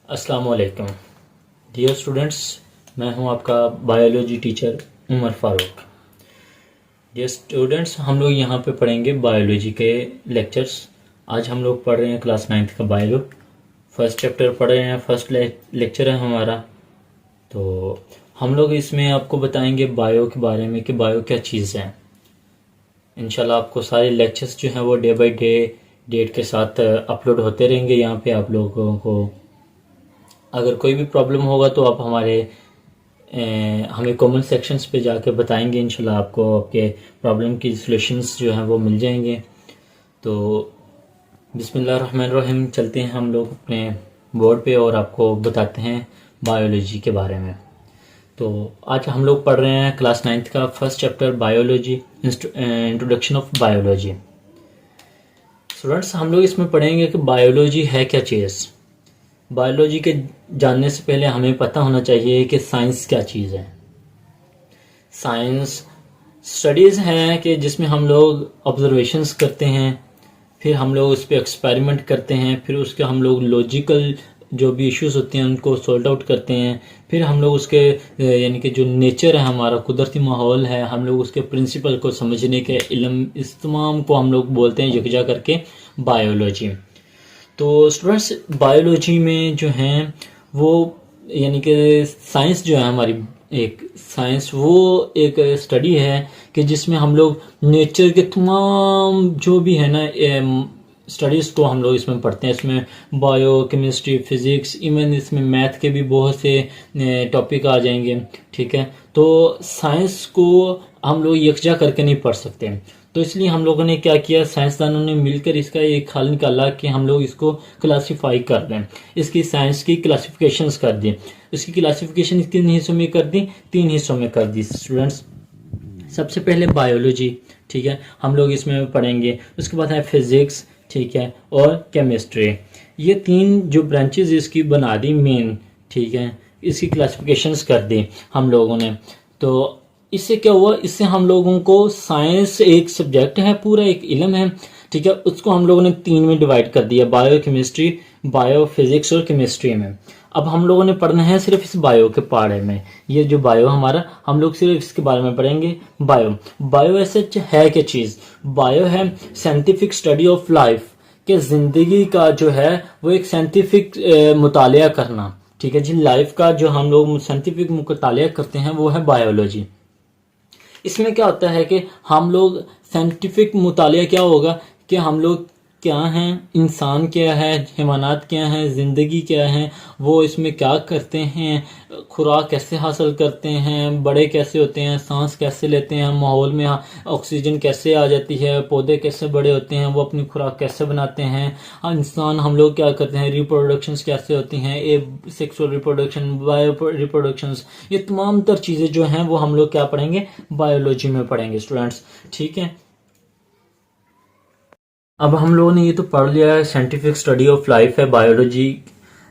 अस्सलाम वालेकुम dear students, मैं हूं आपका biology teacher Umar Farooq. Dear students, हम लोग यहां पे पढ़ेंगे बायोलॉजी के लेक्चर्स। आज हम लोग पढ़ रहे हैं क्लास 9th का बायो, फर्स्ट चैप्टर पढ़ रहे हैं, फर्स्ट लेक्चर है हमारा। तो हम लोग इसमें आपको बताएंगे बायो के बारे में कि बायो क्या चीज़ है। इंशाल्लाह आपको सारे लेक्चर्स जो हैं वो डे बाय डे डेट के साथ अपलोड होते रहेंगे यहाँ पे। आप लोगों को अगर कोई भी प्रॉब्लम होगा तो आप हमें कमेंट सेक्शंस पे जाके बताएंगे। इंशाल्लाह आपको आपके प्रॉब्लम की सॉल्यूशंस जो हैं वो मिल जाएंगे। तो बिस्मिल्लाहिर्रहमानिर्रहीम, चलते हैं हम लोग अपने बोर्ड पे और आपको बताते हैं बायोलॉजी के बारे में। तो आज हम लोग पढ़ रहे हैं क्लास 9th का first chapter biology, introduction of biology. Students, हम लोग इसमें पढ़ेंगे कि बायोलॉजी है क्या चीज़। बायोलॉजी के जानने से पहले हमें पता होना चाहिए कि साइंस क्या चीज़ है। साइंस स्टडीज़ हैं कि जिसमें हम लोग ऑब्जर्वेशंस करते हैं, फिर हम लोग उस पर एक्सपेरिमेंट करते हैं, फिर उसके हम लोग लॉजिकल जो भी इश्यूज होते हैं उनको सॉल्व आउट करते हैं। फिर हम लोग उसके यानी कि जो नेचर है, हमारा कुदरती माहौल है, हम लोग उसके प्रिंसिपल को समझने के इल्म, इस तमाम को हम लोग बोलते हैं यकजा करके बायोलॉजी। तो स्टूडेंट्स, बायोलॉजी में जो हैं वो यानी कि साइंस जो है हमारी, एक साइंस वो एक स्टडी है कि जिसमें हम लोग नेचर के तमाम जो भी है ना स्टडीज़ को हम लोग इसमें पढ़ते हैं। इसमें बायो, केमिस्ट्री, फिज़िक्स, इवन इसमें मैथ के भी बहुत से टॉपिक आ जाएंगे। ठीक है, तो साइंस को हम लोग यकजा करके नहीं पढ़ सकते। तो इसलिए हम लोगों ने क्या किया, साइंसदानों ने मिलकर इसका एक हल निकाला कि हम लोग इसको क्लासीफाई कर दें। इसकी साइंस की क्लासिफिकेशंस कर दी। इसकी क्लासिफिकेशन किन हिस्सों में कर दी? 3 हिस्सों में कर दी स्टूडेंट्स। सबसे पहले बायोलॉजी, ठीक है, हम लोग इसमें पढ़ेंगे। उसके बाद है फिजिक्स, ठीक है, और केमिस्ट्री। ये 3 जो ब्रांचेज इसकी बना दी मेन, ठीक है, इसकी क्लासिफिकेशंस कर दी हम लोगों ने। तो इससे क्या हुआ, इससे हम लोगों को साइंस एक सब्जेक्ट है, पूरा एक इल्म है, ठीक है, उसको हम लोगों ने 3 में डिवाइड कर दिया, बायो, केमिस्ट्री, बायो, फिजिक्स और केमिस्ट्री में। अब हम लोगों ने पढ़ना है सिर्फ इस बायो के बारे में। ये जो बायो हमारा, हम लोग सिर्फ इसके बारे में पढ़ेंगे। बायो ऐसे है क्या चीज़? बायो है साइंटिफिक स्टडी ऑफ लाइफ, के जिंदगी का जो है वो एक साइंटिफिक मुतालिया करना। ठीक है जी, लाइफ का जो हम लोग साइंटिफिक मुतालिया करते हैं वो है बायोलॉजी। इसमें क्या होता है कि हम लोग साइंटिफिक मुतालिया क्या होगा कि हम लोग क्या हैं, इंसान क्या है, हैवानात क्या हैं, ज़िंदगी क्या है, वो इसमें क्या करते हैं, खुराक कैसे हासिल करते हैं, बड़े कैसे होते हैं, सांस कैसे लेते हैं, माहौल में ऑक्सीजन कैसे आ जाती है, पौधे कैसे बड़े होते हैं, वो अपनी खुराक कैसे बनाते हैं, इंसान हम लोग क्या करते हैं, रिप्रोडक्शंस कैसे होती हैं, सेक्सुअल रिप्रोडक्शन, बायो रिप्रोडक्शंस, ये तमाम तर चीज़ें जो हैं वो हम लोग क्या पढ़ेंगे, बायोलॉजी में पढ़ेंगे स्टूडेंट्स। ठीक है, अब हम लोगों ने ये तो पढ़ लिया है, साइंटिफिक स्टडी ऑफ लाइफ है बायोलॉजी।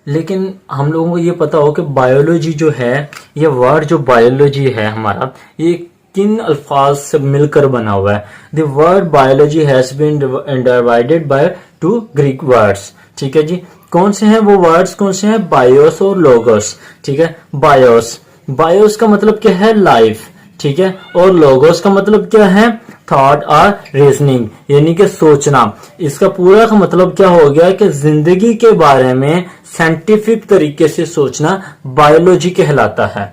लेकिन हम लोगों को ये पता हो कि बायोलॉजी जो है, ये वर्ड जो बायोलॉजी है हमारा, ये किन अल्फाज से मिलकर बना हुआ है। The word biology has been divided by 2 Greek words. ठीक है जी, कौन से हैं वो वर्ड्स? कौन से हैं? बायोस और लोगोस। ठीक है, बायोस का मतलब क्या है? लाइफ। ठीक है, और लोगोस का मतलब क्या है? थॉट और रीजनिंग, यानी कि सोचना। इसका पूरा का मतलब क्या हो गया कि जिंदगी के बारे में साइंटिफिक तरीके से सोचना बायोलॉजी कहलाता है।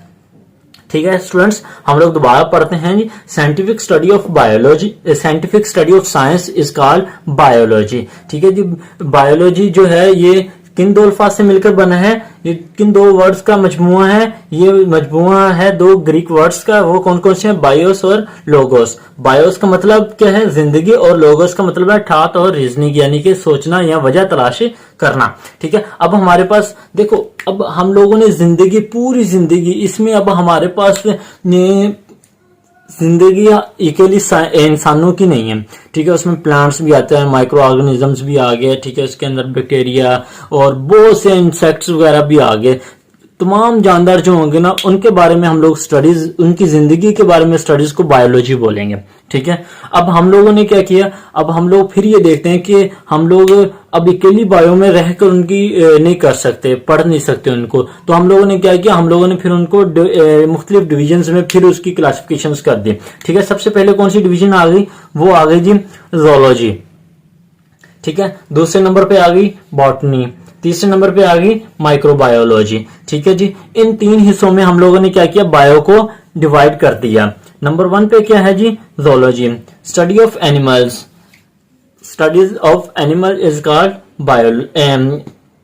ठीक है स्टूडेंट्स, हम लोग दोबारा पढ़ते हैं जी। Scientific study of biology, scientific study of science is called biology. ठीक है जी, बायोलॉजी जो है ये किन 2 अल्फाज से मिलकर बना है? ये किन 2 वर्ड्स का मजमुआ है? ये मजमुआ है 2 ग्रीक वर्ड्स का। वो कौन कौन से हैं? बायोस और लोगोस। बायोस का मतलब क्या है? जिंदगी, और लोगोस का मतलब है ठाट और रीजनिंग, यानी कि सोचना या वजह तलाश करना। ठीक है, अब हमारे पास देखो, अब हम लोगों ने जिंदगी, पूरी जिंदगी, इसमें अब हमारे पास जिंदगी अकेली इंसानों की नहीं है। ठीक है, उसमें प्लांट्स भी आते हैं, माइक्रो ऑर्गेनिजम्स भी आ गए। ठीक है, उसके अंदर बैक्टीरिया और बहुत से इंसेक्ट्स वगैरह भी आ गए। तमाम जानदार जो होंगे ना, उनके बारे में हम लोग स्टडीज, उनकी जिंदगी के बारे में स्टडीज को बायोलॉजी बोलेंगे। ठीक है। अब हम लोगों ने क्या किया, अब हम लोग फिर ये देखते हैं कि हम लोग अब अकेली बायो में रहकर उनकी नहीं कर सकते, पढ़ नहीं सकते उनको, तो हम लोगों ने क्या किया, हम लोगों ने फिर उनको मुख्तलिफ डिविजन्स में फिर उसकी क्लासिफिकेशंस कर दी। ठीक है, सबसे पहले कौन सी डिवीजन आ गई, वो आ गई जी जोलॉजी। ठीक है, दूसरे नंबर पे आ गई बॉटनी, तीसरे नंबर पे आ गई माइक्रोबायोलॉजी। ठीक है जी, इन 3 हिस्सों में हम लोगों ने क्या किया, बायो को डिवाइड कर दिया। नंबर 1 पे क्या है जी, zoology, study of animals, studies of animal is called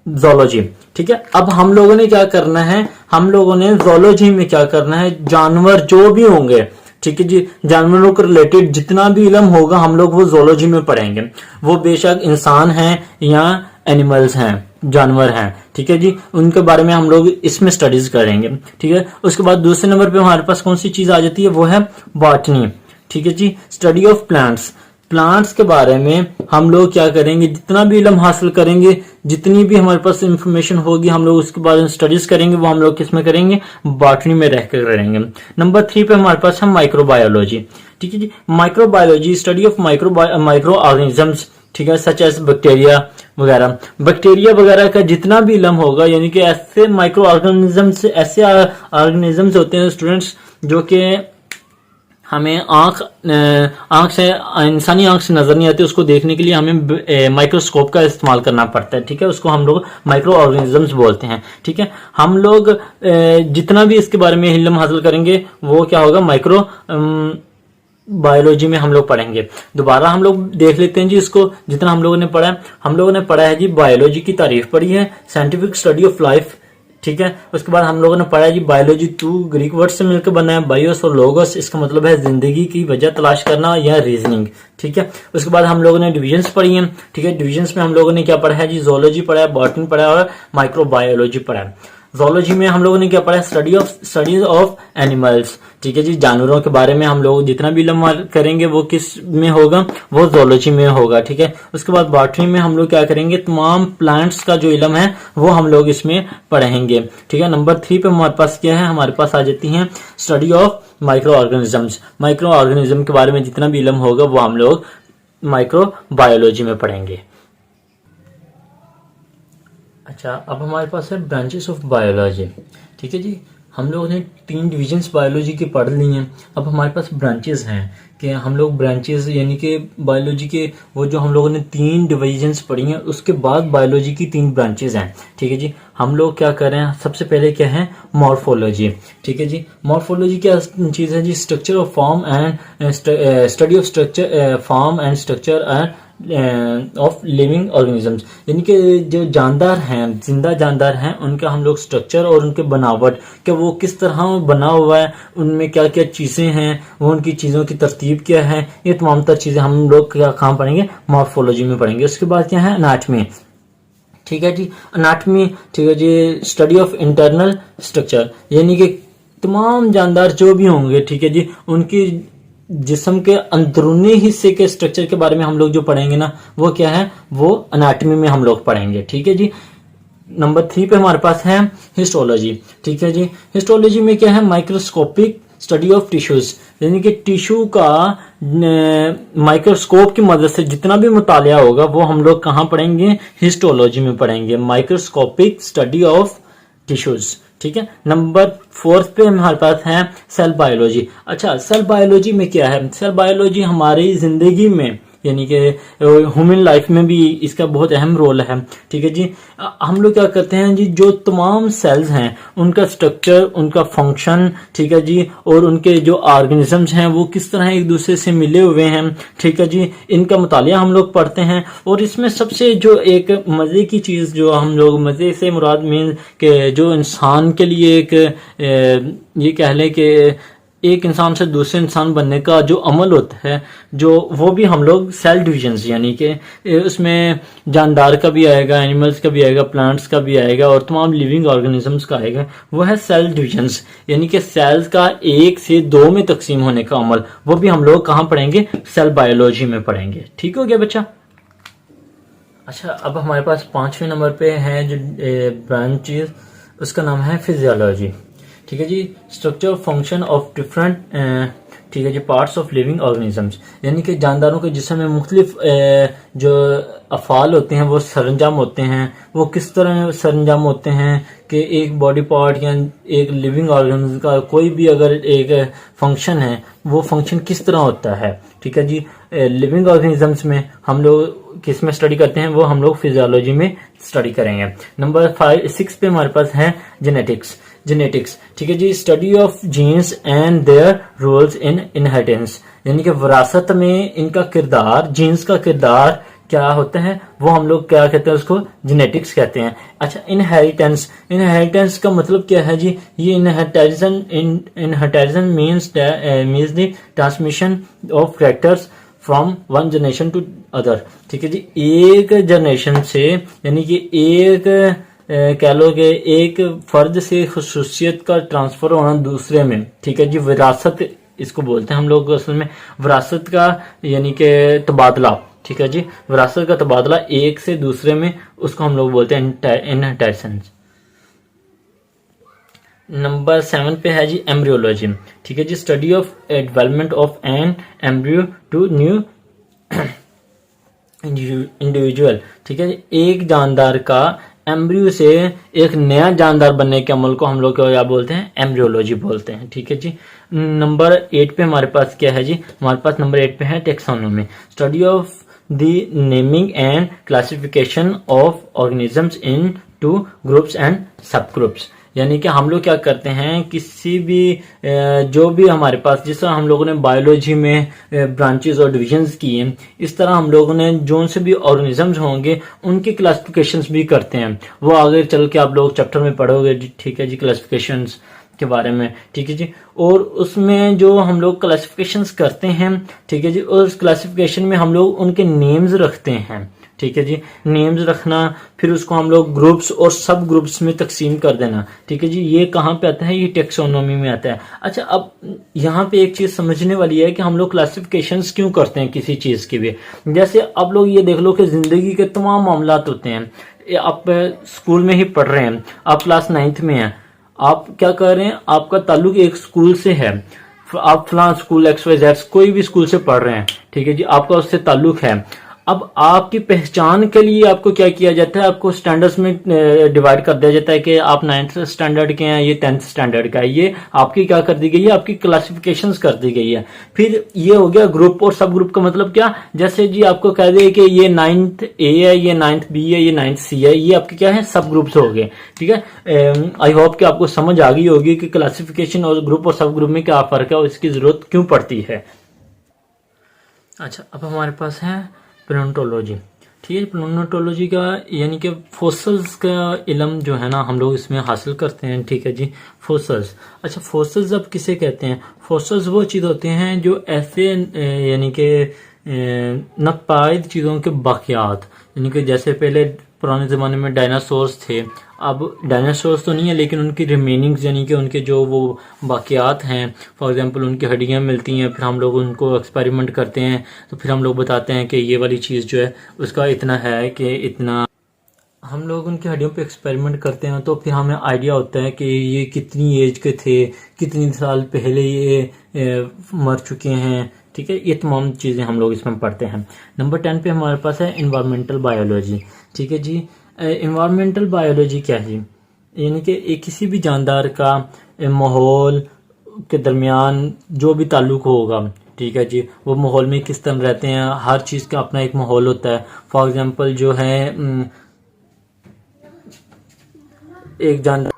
zoology. ठीक है, अब हम लोगों ने क्या करना है, हम लोगों ने जोलॉजी में क्या करना है, जानवर जो भी होंगे, ठीक है जी, जानवरों के रिलेटेड जितना भी इल्म होगा हम लोग वो जोलॉजी में पढ़ेंगे। वो बेशक इंसान हैं या एनिमल्स हैं, जानवर हैं, ठीक है जी, उनके बारे में हम लोग इसमें स्टडीज करेंगे। ठीक है, उसके बाद दूसरे नंबर पे हमारे पास कौन सी चीज आ जाती है, वो है बॉटनी। ठीक है जी, स्टडी ऑफ प्लांट्स, प्लांट्स के बारे में हम लोग क्या करेंगे, जितना भी इल्म हासिल करेंगे, जितनी भी हमारे पास इंफॉर्मेशन होगी हम लोग उसके बारे में स्टडीज करेंगे, वो हम लोग किसमें करेंगे, बॉटनी में रहकर करेंगे। नंबर 3 पे हमारे पास है माइक्रोबायोलॉजी। ठीक है जी, microbiology, study of micro organisms, ठीक है, सच एज बैक्टीरिया वगैरह, बैक्टीरिया वगैरह का जितना भी इल्म होगा, यानी कि ऐसे माइक्रो ऑर्गेनिजम्स, ऐसे ऑर्गेनिजम्स होते हैं स्टूडेंट्स जो कि हमें आंख से, इंसानी आंख से नजर नहीं आती, उसको देखने के लिए हमें माइक्रोस्कोप का इस्तेमाल करना पड़ता है। ठीक है, उसको हम लोग माइक्रो ऑर्गेनिजम्स बोलते हैं। ठीक है, हम लोग जितना भी इसके बारे में इल्म हासिल करेंगे वो क्या होगा, माइक्रो बायोलॉजी में हम लोग पढ़ेंगे। दोबारा हम लोग देख लेते हैं जी इसको, जितना हम लोगों ने पढ़ा है, हम लोगों ने पढ़ा है जी बायोलॉजी की तारीफ पढ़ी है, साइंटिफिक स्टडी ऑफ लाइफ। ठीक है, उसके बाद हम लोगों ने पढ़ा है जी बायोलॉजी 2 ग्रीक वर्ड से मिलकर बना है, बायोस और लोगोस, इसका मतलब है जिंदगी की वजह तलाश करना या रीजनिंग। ठीक है, उसके बाद हम लोगों ने डिविजन्स पढ़ी हैं। ठीक है, डिविजन्स में हम लोगों ने क्या पढ़ा है जी, जोलॉजी पढ़ा है, बॉटनी पढ़ा है और माइक्रोबायोलॉजी पढ़ा है। जोलॉजी में हम लोगों ने क्या पढ़ा है, स्टडीज ऑफ एनिमल्स। ठीक है जी, जानवरों के बारे में हम लोग जितना भी इल्म करेंगे वो किस में होगा, वो जोलॉजी में होगा। ठीक है, उसके बाद बॉटनी में हम लोग क्या करेंगे, तमाम प्लांट्स का जो इल्म है वो हम लोग इसमें पढ़ेंगे। ठीक है, नंबर 3 पे हमारे पास क्या है, हमारे पास आ जाती हैं study of micro organisms. Micro organism के बारे में जितना भी इल्म होगा वो हम लोग माइक्रो बायोलॉजी में पढ़ेंगे। अच्छा, अब हमारे पास है ब्रांचेस ऑफ बायोलॉजी। ठीक है जी, हम लोगों ने 3 डिविजन्स बायोलॉजी के पढ़ ली हैं। अब हमारे पास ब्रांचेस हैं कि हम लोग ब्रांचेस यानी कि बायोलॉजी के वो जो हम लोगों ने 3 डिविजन्स पढ़ी हैं, उसके बाद बायोलॉजी की 3 ब्रांचेस हैं। ठीक है जी, हम लोग क्या कर रहे हैं, सबसे पहले क्या है, मॉर्फोलॉजी। ठीक है जी, मॉर्फोलॉजी क्या चीज़ है जी, structure of form and study of structure form and structure and of living organisms, यानी कि जो जानदार हैं, जिंदा जानदार हैं, उनका हम लोग स्ट्रक्चर और उनके बनावट, क्या वो किस तरह बना हुआ है, उनमें क्या क्या चीज़ें हैं, वो उनकी चीज़ों की तरतीब क्या है, ये तमाम तर चीज़ें हम लोग क्या कहाँ पढ़ेंगे, मॉर्फोलॉजी में पढ़ेंगे। उसके बाद क्या है, एनाटमी। ठीक है जी, एनाटमी, ठीक है जी, स्टडी ऑफ इंटरनल स्ट्रक्चर, यानी कि तमाम जानदार जो भी होंगे, ठीक है जी, उनकी जिस्म के अंदरूनी हिस्से के स्ट्रक्चर के बारे में हम लोग जो पढ़ेंगे ना, वो क्या है, वो एनाटॉमी में हम लोग पढ़ेंगे। ठीक है जी, नंबर 3 पे हमारे पास है हिस्टोलॉजी। ठीक है जी, हिस्टोलॉजी में क्या है, माइक्रोस्कोपिक स्टडी ऑफ टिश्यूज, यानी कि टिश्यू का माइक्रोस्कोप की मदद से जितना भी मुतालिया होगा वो हम लोग कहाँ पढ़ेंगे, हिस्टोलॉजी में पढ़ेंगे, माइक्रोस्कोपिक स्टडी ऑफ टिश्यूज। ठीक है, नंबर 4 पे हमारे पास है सेल बायोलॉजी। अच्छा, सेल बायोलॉजी में क्या है, सेल बायोलॉजी हमारी जिंदगी में यानी कि ह्यूमन लाइफ में भी इसका बहुत अहम रोल है। ठीक है जी, हम लोग क्या करते हैं जी, जो तमाम सेल्स हैं उनका स्ट्रक्चर, उनका फंक्शन, ठीक है जी, और उनके जो ऑर्गेनिजम्स हैं वो किस तरह एक दूसरे से मिले हुए हैं, ठीक है जी, इनका मुतालिया हम लोग पढ़ते हैं। और इसमें सबसे जो एक मज़े की चीज़, जो हम लोग मज़े से मुराद मीन के जो इंसान के लिए एक ये कह लें कि एक इंसान से दूसरे इंसान बनने का जो अमल होता है, जो वो भी हम लोग सेल डिविजन्स, यानी कि उसमें जानदार का भी आएगा, एनिमल्स का भी आएगा, प्लांट्स का भी आएगा और तमाम लिविंग ऑर्गेनिजम्स का आएगा, वो है सेल डिविजन्स, यानी कि सेल्स का 1 से 2 में तकसीम होने का अमल, वो भी हम लोग कहाँ पढ़ेंगे, सेल बायोलॉजी में पढ़ेंगे। ठीक हो गया बच्चा। अच्छा, अब हमारे पास 5वें नंबर पे है जो ब्रांचेस, उसका नाम है फिजियोलॉजी। ठीक है जी। स्ट्रक्चर फंक्शन ऑफ डिफरेंट, ठीक है जी, पार्ट्स ऑफ लिविंग ऑर्गेनिजम्स, यानी कि जानदारों के जिस्म में मुख्तलिफ जो अफ़ाल होते हैं, वो सरंजाम होते हैं। वो किस तरह सरंजाम होते हैं कि एक बॉडी पार्ट या एक लिविंग ऑर्गेनिज्म का कोई भी अगर एक फंक्शन है, वो फंक्शन किस तरह होता है। ठीक है जी। लिविंग ऑर्गेनिजम्स में हम लोग किस में स्टडी करते हैं, वो हम लोग फिजियोलॉजी में स्टडी करेंगे। नंबर 6 पे हमारे पास है जेनेटिक्स, ठीक है जी। Study of genes and their roles in inheritance, यानी कि विरासत में इनका किरदार, जीन्स का किरदार क्या होता है, वो हम लोग क्या कहते हैं, उसको जेनेटिक्स कहते हैं। अच्छा, इनहेरिटेंस का मतलब क्या है जी? ये inheritation means the transmission of characters from one generation to other. ठीक है जी। एक जनरेशन से, यानी कि एक कह लो कि एक फर्द से खसूसियत का ट्रांसफर होना दूसरे में। ठीक है जी। विरासत इसको बोलते हैं हम लोग असल में, विरासत का यानी कि तबादला। ठीक है जी। विरासत का तबादला एक से दूसरे में, उसको हम लोग बोलते हैं इनहेरिटेशन। नंबर 7 पे है जी एम्ब्रियोलॉजी। ठीक है जी। Study of development of an embryo to new individual. ठीक है जी। एक जानदार का एम्ब्रियो से एक नया जानदार बनने के अमल को हम लोग क्या बोलते हैं? एम्ब्रियोलॉजी बोलते हैं। ठीक है जी। नंबर 8 पे हमारे पास क्या है जी? हमारे पास नंबर 8 पे है taxonomy, study of the naming and classification of organisms in two groups and सब ग्रुप्स। यानी कि हम लोग क्या करते हैं, किसी भी जो भी हमारे पास, जिस तरह हम लोगों ने बायोलॉजी में ब्रांचेस और डिविजन्स किए, इस तरह हम लोगों ने जो से भी ऑर्गेनिजम्स होंगे उनकी क्लासिफिकेशंस भी करते हैं। वो आगे चल के आप लोग चैप्टर में पढ़ोगे। ठीक है जी, क्लासिफिकेशंस के बारे में। ठीक है जी। और उसमें जो हम लोग क्लासिफिकेशंस करते हैं, ठीक है जी, और उस क्लासिफिकेशन में हम लोग उनके नेम्स रखते हैं। ठीक है जी। नेम्स रखना, फिर उसको हम लोग ग्रुप्स और सब ग्रुप्स में तकसीम कर देना। ठीक है जी। ये कहाँ पे आता है? ये टेक्सोनोमी में आता है। अच्छा, अब यहाँ पे एक चीज समझने वाली है कि हम लोग क्लासिफिकेशंस क्यों करते हैं किसी चीज की भी। जैसे अब लोग ये देख लो कि जिंदगी के तमाम मामलात होते हैं। आप स्कूल में ही पढ़ रहे हैं, आप क्लास 9th में हैं, आप क्या कर रहे हैं, आपका ताल्लुक एक स्कूल से है, आप फलां स्कूल XYZ कोई भी स्कूल से पढ़ रहे हैं। ठीक है जी। आपका उससे ताल्लुक है। अब आपकी पहचान के लिए आपको क्या किया जाता है? आपको स्टैंडर्ड्स में डिवाइड कर दिया जाता है कि आप 9th स्टैंडर्ड के हैं, ये 10th स्टैंडर्ड का है। ये आपकी क्या कर दी गई है? आपकी क्लासिफिकेशंस कर दी गई है। फिर ये हो गया ग्रुप और सब ग्रुप का मतलब क्या? जैसे जी आपको कह दे कि ये 9th A है, ये 9th B है, ये 9th C है, ये आपके क्या है? सब ग्रुप्स हो गए। ठीक है। आई होप कि आपको समझ आ गई होगी कि क्लासिफिकेशन और ग्रुप और सब ग्रुप में क्या फर्क है और इसकी जरूरत क्यों पड़ती है। अच्छा, अब हमारे पास है प्लेन्टोलॉजी। ठीक है। प्लेन्टोलॉजी का यानी कि फोसल्स का इल्म जो है ना, हम लोग इसमें हासिल करते हैं। ठीक है जी। फोसल्स। अच्छा, फोसल्स अब किसे कहते हैं? फोसल्स वो चीज़ होते हैं जो ऐसे यानी कि नपायद चीज़ों के बाकियात, यानी कि जैसे पहले पुराने ज़माने में डायनासोर्स थे, अब डायनासोर्स तो नहीं है लेकिन उनकी रिमेनिंग्स यानी कि उनके जो वो बाकियात हैं, फॉर एग्जांपल उनकी हड्डियां मिलती हैं, फिर हम लोग उनको एक्सपेरिमेंट करते हैं, तो फिर हम लोग बताते हैं कि ये वाली चीज़ जो है उसका इतना है कि इतना, हम लोग उनकी हड्डियों पे एक्सपेरिमेंट करते हैं, तो फिर हमें आइडिया होता है कि ये कितनी एज के थे, कितनी साल पहले ये मर चुके हैं। ठीक है। ये तमाम चीज़ें हम लोग इसमें पढ़ते हैं। नंबर 10 पे हमारे पास है इन्वायरमेंटल बायोलॉजी। ठीक है जी। इन्वायरमेंटल बायोलॉजी क्या है? यानी कि किसी भी जानदार का माहौल के दरमियान जो भी ताल्लुक होगा, ठीक है जी, वो माहौल में किस तरह रहते हैं। हर चीज़ का अपना एक माहौल होता है। फॉर एग्जांपल जो है एक जानदार,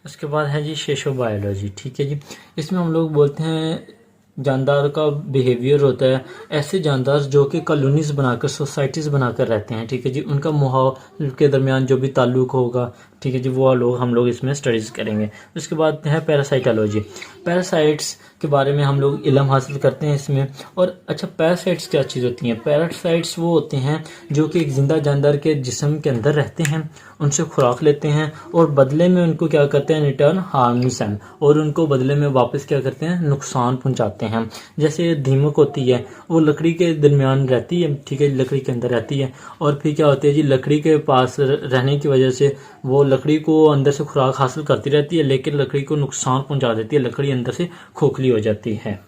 उसके बाद है जी सोशो बायोलॉजी। ठीक है जी। इसमें हम लोग बोलते हैं जानदार का बिहेवियर होता है, ऐसे जानदार जो कि कॉलोनीज बनाकर, सोसाइटीज बनाकर रहते हैं। ठीक है जी। उनका माहौल के दरमियान जो भी ताल्लुक होगा, ठीक है जी, वो लोग हम लोग इसमें स्टडीज करेंगे। उसके बाद है पैरासाइटोलॉजी। पैरासाइट्स के बारे में हम लोग इल्म हासिल करते हैं इसमें। और अच्छा, पैरासाइट्स क्या चीज़ होती हैं? पैरासाइट्स वो होते हैं जो कि एक जिंदा जानदार के जिस्म के अंदर रहते हैं, उनसे खुराक लेते हैं और बदले में उनको क्या करते हैं, रिटर्न हार्म्स हैं, और उनको बदले में वापस क्या करते हैं, नुकसान पहुंचाते हैं। जैसे दीमक होती है, वो लकड़ी के दरमियान रहती है, ठीक है, लकड़ी के अंदर रहती है, और फिर क्या होती है जी, लकड़ी के पास रहने की वजह से वो लकड़ी को अंदर से खुराक हासिल करती रहती है, लेकिन लकड़ी को नुकसान पहुंचा देती है, लकड़ी अंदर से खोखली हो जाती है।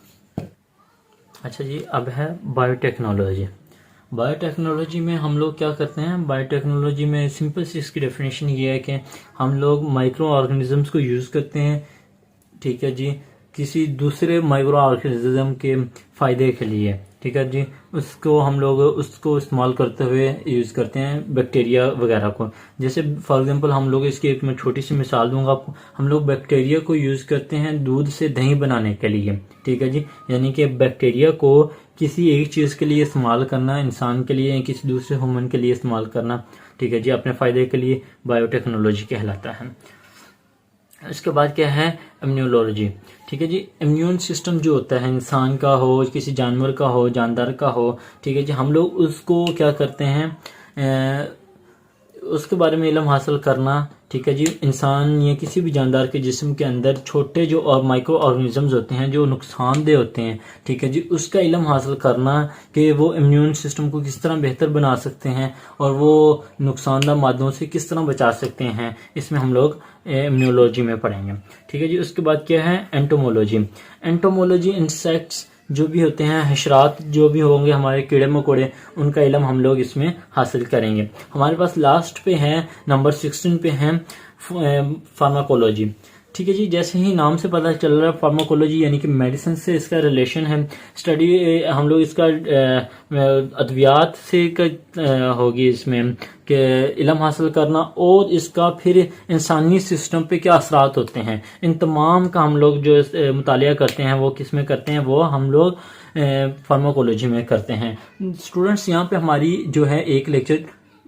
अच्छा जी, अब है बायोटेक्नोलॉजी। बायोटेक्नोलॉजी में हम लोग क्या करते हैं? बायोटेक्नोलॉजी में सिंपल सी इसकी डेफिनेशन ये है कि हम लोग माइक्रो ऑर्गेनिजम्स को यूज़ करते हैं, ठीक है जी, किसी दूसरे माइक्रो ऑर्गेनिज्म के फ़ायदे के लिए, ठीक है जी, उसको इस्तेमाल करते हुए यूज़ करते हैं बैक्टीरिया वगैरह को। जैसे फॉर एग्जांपल हम लोग इसकी एक मैं छोटी सी मिसाल दूंगा आपको। हम लोग बैक्टीरिया को यूज़ करते हैं दूध से दही बनाने के लिए, ठीक है जी, यानी कि बैक्टीरिया को किसी एक चीज़ के लिए इस्तेमाल करना, इंसान के लिए या किसी दूसरे ह्यूमन के लिए इस्तेमाल करना, ठीक है जी, अपने फ़ायदे के लिए, बायोटेक्नोलॉजी कहलाता है। इसके बाद क्या है? इम्यूनोलॉजी, ठीक है जी। इम्यून सिस्टम जो होता है, इंसान का हो, किसी जानवर का हो, जानदार का हो, ठीक है जी, हम लोग उसको क्या करते हैं, उसके बारे में इल्म हासिल करना, ठीक है जी। इंसान या किसी भी जानदार के जिस्म के अंदर छोटे जो और माइक्रो ऑर्गेनिजम्स होते हैं जो नुकसानदेह होते हैं, ठीक है जी, उसका इल्म हासिल करना कि वो इम्यून सिस्टम को किस तरह बेहतर बना सकते हैं और वो नुकसानदा मादों से किस तरह बचा सकते हैं, इसमें हम लोग इम्यूनोलॉजी में पढ़ेंगे, ठीक है जी। उसके बाद क्या है? एंटोमोलॉजी। एंटोमोलॉजी इंसेक्ट्स जो भी होते हैं, हशरात जो भी होंगे, हमारे कीड़े मकोड़े, उनका इल्म हम लोग इसमें हासिल करेंगे। हमारे पास लास्ट पे है, नंबर 16 पे है फार्माकोलॉजी, ठीक है जी। जैसे ही नाम से पता चल रहा है, फार्माकोलॉजी यानी कि मेडिसिन से इसका रिलेशन है। स्टडी हम लोग इसका अद्वियात से होगी इसमें कि इल्म हासिल करना, और इसका फिर इंसानी सिस्टम पे क्या असरात होते हैं, इन तमाम का हम लोग जो मुतालिया करते हैं वो किस में करते हैं, वो हम लोग फार्माकोलॉजी में करते हैं। स्टूडेंट्स, यहाँ पे हमारी जो है एक लेक्चर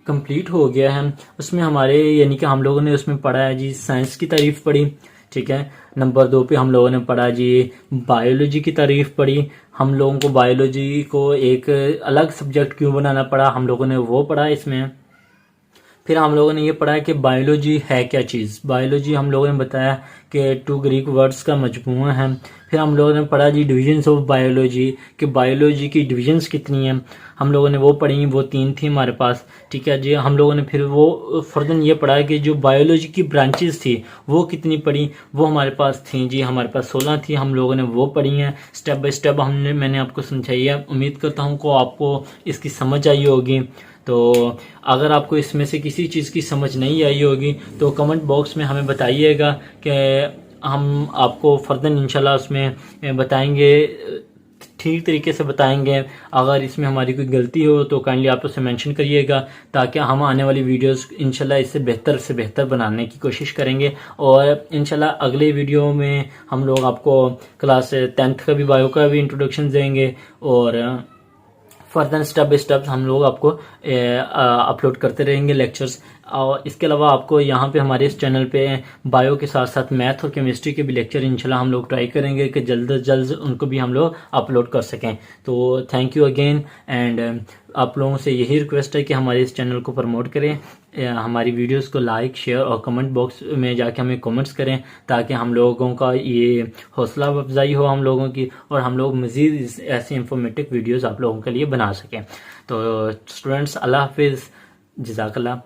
कंप्लीट हो गया है। उसमें हमारे यानी कि हम लोगों ने उसमें पढ़ा है जी, साइंस की तारीफ पढ़ी, ठीक है। नंबर 2 पे हम लोगों ने पढ़ा जी बायोलॉजी की तारीफ पढ़ी। हम लोगों को बायोलॉजी को एक अलग सब्जेक्ट क्यों बनाना पड़ा, हम लोगों ने वो पढ़ा इसमें। फिर हम लोगों ने ये पढ़ा कि बायोलॉजी है क्या चीज़। बायोलॉजी हम लोगों ने बताया कि 2 ग्रीक वर्ड्स का मजमूआ है। फिर हम लोगों ने पढ़ा जी डिविजन्स ऑफ बायोलॉजी, कि बायोलॉजी की डिविजन्स कितनी हैं, हम लोगों ने वो पढ़ी, वो 3 थी हमारे पास, ठीक है जी। हम लोगों ने फिर वो फर्दर ये पढ़ा कि जो बायोलॉजी की ब्रांचेस थी वो कितनी पढ़ी, वो हमारे पास थी जी, हमारे पास 16 थी, हम लोगों ने वो पढ़ी हैं। स्टेप बाय स्टेप मैंने आपको समझाई है। उम्मीद करता हूँ को आपको इसकी समझ आई होगी। तो अगर आपको इसमें से किसी चीज़ की समझ नहीं आई होगी तो कमेंट बॉक्स में हमें बताइएगा कि हम आपको फर्दर इंशाल्लाह उसमें बताएंगे, ठीक तरीके से बताएंगे। अगर इसमें हमारी कोई गलती हो तो काइंडली आप उसे मेंशन करिएगा, ताकि हम आने वाली वीडियोस इंशाल्लाह इससे बेहतर से बेहतर बनाने की कोशिश करेंगे। और इंशाल्लाह अगले वीडियो में हम लोग आपको क्लास 10th का भी बायो का भी इंट्रोडक्शन देंगे, और फर्दर स्टेप बाय स्टेप हम लोग आपको अपलोड करते रहेंगे लेक्चर्स। और इसके अलावा आपको यहाँ पे हमारे इस चैनल पे बायो के साथ साथ मैथ और केमिस्ट्री के भी लेक्चर इंशाल्लाह हम लोग ट्राई करेंगे कि जल्द से जल्द उनको भी हम लोग अपलोड कर सकें। तो थैंक यू अगेन, एंड आप लोगों से यही रिक्वेस्ट है कि हमारे इस चैनल को प्रमोट करें, हमारी वीडियोस को लाइक शेयर और कमेंट बॉक्स में जाके हमें कमेंट्स करें, ताकि हम लोगों का ये हौसला अफजाई हो हम लोगों की, और हम लोग मज़ीद ऐसी इंफॉर्मेटिव वीडियोस आप लोगों के लिए बना सकें। तो स्टूडेंट्स, अल्लाह हाफिज़, जज़ाकल्लाह।